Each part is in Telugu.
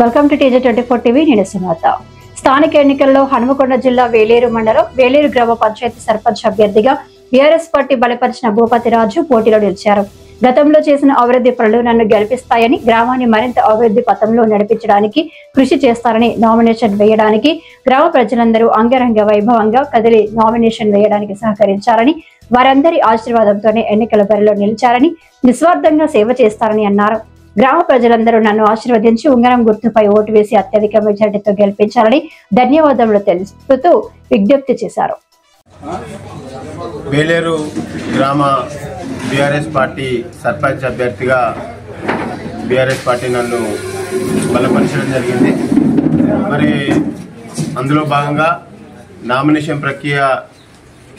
Welcome to TJ24 TV. నేను సుమత. స్థానిక ఎన్నికల్లో హనుమకొండ జిల్లా వేలేరు మండలం వేలేరు గ్రామ పంచాయతీ సర్పంచ్ అభ్యర్థిగా బీఆర్ఎస్ పార్టీ బలపరిచిన భూపతి రాజు పోటీలో నిలిచారు. గతంలో చేసిన అభివృద్ధి పనులు నన్ను గెలిపిస్తాయని, గ్రామాన్ని మరింత అభివృద్ధి పథంలో నడిపించడానికి కృషి చేస్తారని, నామినేషన్ వేయడానికి గ్రామ ప్రజలందరూ అంగరంగ వైభవంగా కదిలి నామినేషన్ వేయడానికి సహకరించారని, వారందరి ఆశీర్వాదంతోనే ఎన్నికల బరిలో నిలిచారని, నిస్వార్థంగా సేవ చేస్తారని అన్నారు. గ్రామ ప్రజలందరూ నన్ను ఆశీర్వదించి ఉంగరం గుర్తుపై ఓటు వేసి అత్యధిక మెజార్టీతో గెలిపించాలని ధన్యవాదములు తెలుపుతూ విజ్ఞప్తి చేశారు. వేలేరు గ్రామ బీఆర్ఎస్ పార్టీ సర్పంచ్ అభ్యర్థిగా బీఆర్ఎస్ పార్టీ నన్ను బలపరచడం జరిగింది. మరి అందులో భాగంగా నామినేషన్ ప్రక్రియ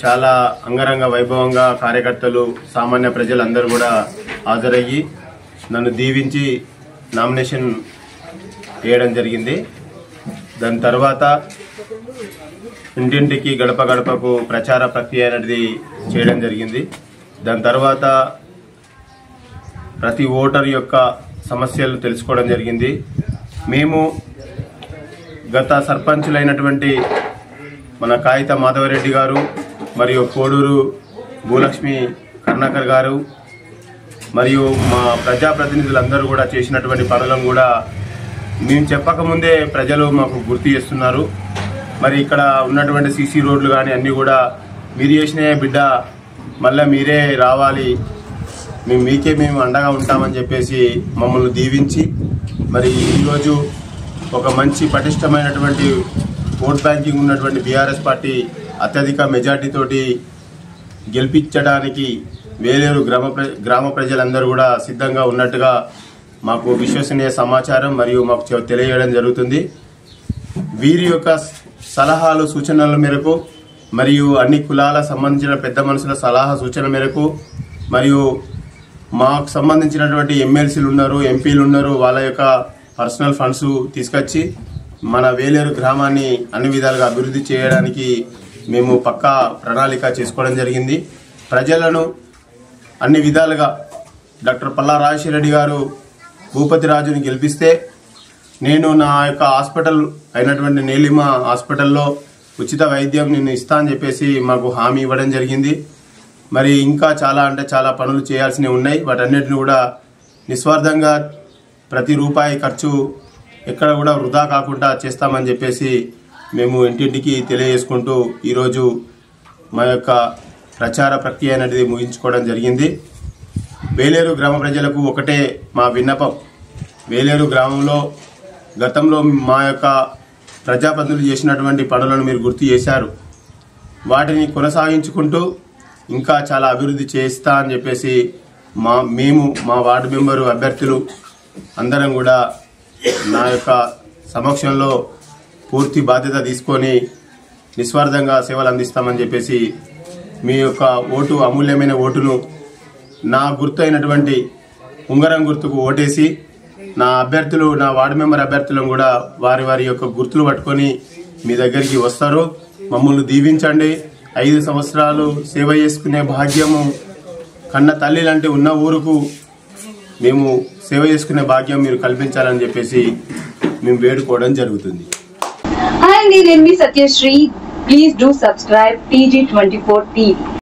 చాలా అంగరంగ వైభవంగా కార్యకర్తలు, సామాన్య ప్రజలందరూ కూడా హాజరయ్యి నన్ను దీవించి నామినేషన్ వేయడం జరిగింది. దాని తర్వాత ఇంటింటికి గడప గడపకు ప్రచార ప్రక్రియ అనేది చేయడం జరిగింది. దాని తర్వాత ప్రతి ఓటర్ యొక్క సమస్యలు తెలుసుకోవడం జరిగింది. మేము గత సర్పంచులైనటువంటి మన కాగిత మాధవరెడ్డి గారు మరియు కోడూరు భూలక్ష్మి కర్ణాకర్ గారు మరియు మా ప్రజాప్రతినిధులందరూ కూడా చేసినటువంటి పనులను కూడా మేము చెప్పకముందే ప్రజలు మాకు గుర్తు చేస్తున్నారు. మరి ఇక్కడ ఉన్నటువంటి సీసీ రోడ్లు కానీ అన్నీ కూడా మీరు చేసినే బిడ్డ, మళ్ళీ మీరే రావాలి, మేము అండగా ఉంటామని చెప్పేసి మమ్మల్ని దీవించి మరి ఈరోజు ఒక మంచి పటిష్టమైనటువంటి ఓట్ బ్యాంకింగ్ ఉన్నటువంటి బీఆర్ఎస్ పార్టీ అత్యధిక మెజార్టీతోటి గెలిపించడానికి వేలేరు గ్రామ ప్రజలందరూ కూడా సిద్ధంగా ఉన్నట్టుగా మాకు విశ్వసనీయ సమాచారం మరియు మాకు తెలియజేయడం జరుగుతుంది. వీరి యొక్క సలహాలు సూచనల మేరకు మరియు అన్ని కులాల సంబంధించిన పెద్ద మనుషుల సలహా సూచన మేరకు మరియు మాకు సంబంధించినటువంటి ఎమ్మెల్సీలు ఉన్నారు, ఎంపీలు ఉన్నారు, వాళ్ళ యొక్క పర్సనల్ ఫండ్స్ తీసుకొచ్చి మన వేలేరు గ్రామాన్ని అన్ని విధాలుగా అభివృద్ధి చేయడానికి మేము పక్కా ప్రణాళిక చేసుకోవడం జరిగింది. ప్రజలను అన్ని విధాలుగా డాక్టర్ పల్లా రాజశేఖర రెడ్డి గారు భూపతి రాజుని గెలిపిస్తే నేను నా యొక్క హాస్పిటల్ అయినటువంటి నీలిమ హాస్పిటల్లో ఉచిత వైద్యం నేను ఇస్తా అని చెప్పేసి మాకు హామీ ఇవ్వడం జరిగింది. మరి ఇంకా చాలా పనులు చేయాల్సినవి ఉన్నాయి. వాటన్నిటిని కూడా నిస్వార్థంగా ప్రతి రూపాయి ఖర్చు ఎక్కడ కూడా వృధా కాకుండా చేస్తామని చెప్పేసి మేము ఇంటింటికి తెలియజేసుకుంటూ ఈరోజు మా యొక్క ప్రచార ప్రక్రియ అనేది ముగించుకోవడం జరిగింది. వేలేరు గ్రామ ప్రజలకు ఒకటే మా విన్నపం, వేలేరు గ్రామంలో గతంలో మా యొక్క ప్రజాప్రతినిధులు చేసినటువంటి పనులను మీరు గుర్తు చేశారు. వాటిని కొనసాగించుకుంటూ ఇంకా చాలా అభివృద్ధి చేస్తా అని చెప్పేసి మా వార్డు మెంబరు అభ్యర్థులు అందరం కూడా నా యొక్క సమక్షంలో పూర్తి బాధ్యత తీసుకొని నిస్వార్థంగా సేవలు అందిస్తామని చెప్పేసి మీ యొక్క ఓటు, అమూల్యమైన ఓటును నా గుర్తు అయినటువంటి ఉంగరం గుర్తుకు ఓటేసి నా వార్డు మెంబర్ అభ్యర్థులను కూడా వారి యొక్క గుర్తులు పట్టుకొని మీ దగ్గరికి వస్తారు. మమ్మల్ని దీవించండి. 5 సంవత్సరాలు సేవ చేసుకునే భాగ్యము కన్న తల్లి లాంటి ఉన్న ఊరుకు మేము సేవ చేసుకునే భాగ్యం మీరు కల్పించాలని చెప్పేసి మేము వేడుకోవడం జరుగుతుంది. హాయ్, నేను మీ Satyasri. Please do subscribe TJ24 TV.